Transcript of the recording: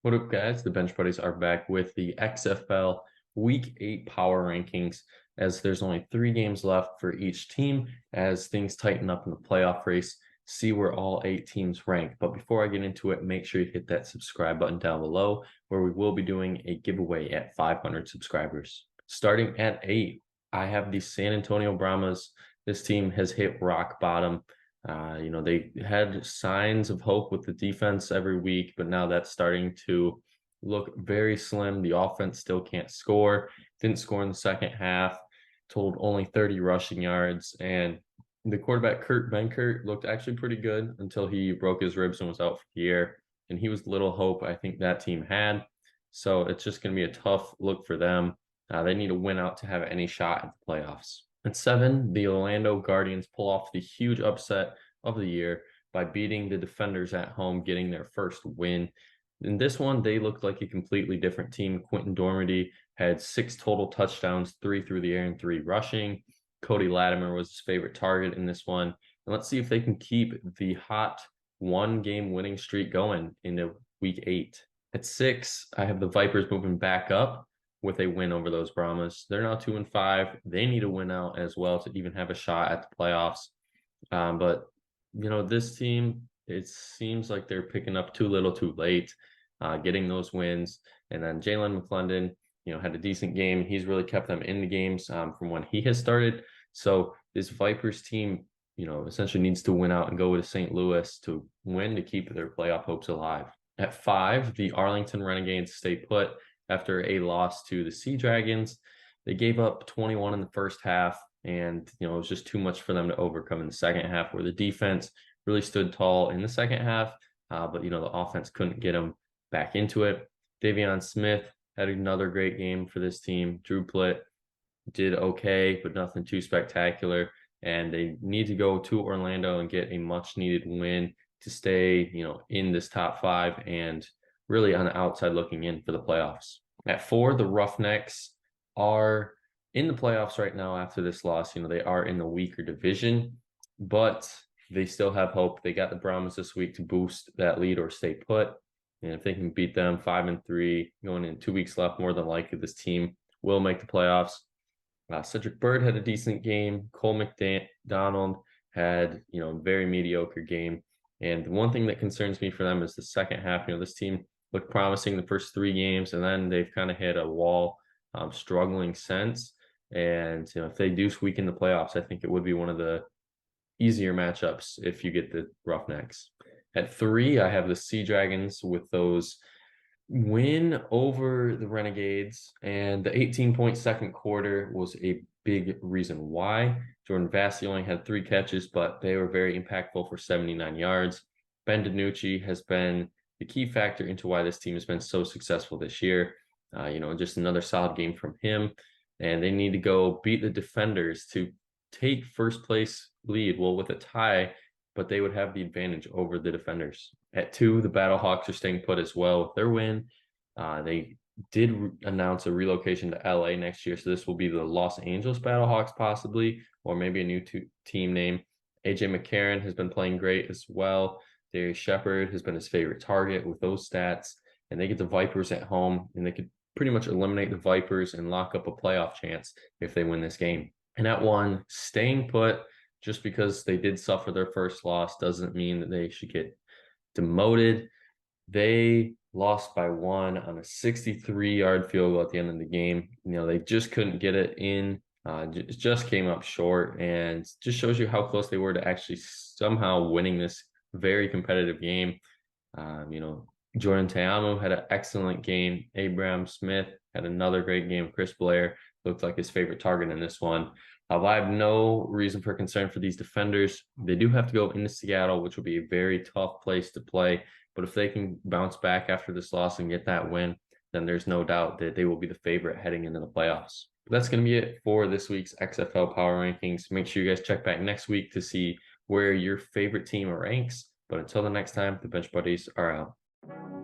What up, guys? The Bench Buddies are back with the XFL Week 8 Power Rankings, as there's only 3 games left for each team as things tighten up in the playoff race. See where all 8 teams rank. But before I get into it, make sure you hit that subscribe button down below, where we will be doing a giveaway at 500 subscribers. Starting at 8, I have the San Antonio Brahmas. This team has hit rock bottom. They had signs of hope with the defense every week, but now that's starting to look very slim. The offense still can't score. Didn't score in the second half, totaled only 30 rushing yards. And the quarterback, Kurt Benkert, looked actually pretty good until he broke his ribs and was out for the year. And he was little hope I think that team had. So it's just going to be a tough look for them. They need to win out to have any shot at the playoffs. At 7, the Orlando Guardians pull off the huge upset of the year by beating the Defenders at home, getting their first win. In this one, they looked like a completely different team. Quentin Dormady had 6 total touchdowns, 3 through the air and 3 rushing. Cody Latimer was his favorite target in this one. And let's see if they can keep the hot 1-game winning streak going into Week 8. At 6, I have the Vipers moving back up with a win over those Brahmas. They're now 2-5. They need to win out as well to even have a shot at the playoffs. But this team, it seems like they're picking up too little too late, getting those wins. And then Jalen McClendon, had a decent game. He's really kept them in the games from when he has started. So this Vipers team, essentially needs to win out and go to St. Louis to win to keep their playoff hopes alive. At 5, the Arlington Renegades stay put after a loss to the Sea Dragons. They gave up 21 in the first half, and it was just too much for them to overcome in the second half, where the defense really stood tall in the second half, but the offense couldn't get them back into it. Davion Smith had another great game for this team. Drew Plitt did okay, but nothing too spectacular, and they need to go to Orlando and get a much-needed win to stay, in this top 5 and really on the outside looking in for the playoffs. At 4, the Roughnecks are in the playoffs right now after this loss. They are in the weaker division, but they still have hope. They got the Brahmas this week to boost that lead or stay put. And if they can beat them 5-3, going in 2 weeks left, more than likely this team will make the playoffs. Cedric Bird had a decent game. Cole McDonald had, a very mediocre game. And the one thing that concerns me for them is the second half. This team looked promising the first 3 games, and then they've kind of hit a wall, struggling since. And if they do squeak in the playoffs, I think it would be one of the easier matchups if you get the Roughnecks. At 3, I have the Sea Dragons with those win over the Renegades, and the 18-point second quarter was a big reason why. Jordan Vassie only had 3 catches, but they were very impactful for 79 yards. Ben DiNucci has been the key factor into why this team has been so successful this year. Just another solid game from him. And they need to go beat the Defenders to take first place lead. Well, with a tie, but they would have the advantage over the Defenders. At 2, the Battlehawks are staying put as well with their win. They did announce a relocation to LA next year, so this will be the Los Angeles Battlehawks possibly, or maybe a new team name. AJ McCarron has been playing great as well. Darius Shepard has been his favorite target with those stats, and they get the Vipers at home, and they could pretty much eliminate the Vipers and lock up a playoff chance if they win this game. And at 1, staying put, just because they did suffer their first loss doesn't mean that they should get demoted. They lost by 1 on a 63-yard field goal at the end of the game. They just couldn't get it in. It just came up short, and just shows you how close they were to actually somehow winning this very competitive game. Jordan Ta'amu had an excellent game. Abraham Smith had another great game. Chris Blair looked like his favorite target in this one. I have no reason for concern for these Defenders. They do have to go into Seattle, which will be a very tough place to play. But if they can bounce back after this loss and get that win, then there's no doubt that they will be the favorite heading into the playoffs. But that's going to be it for this week's XFL Power Rankings. Make sure you guys check back next week to see where your favorite team ranks. But until the next time, the Bench Buddies are out.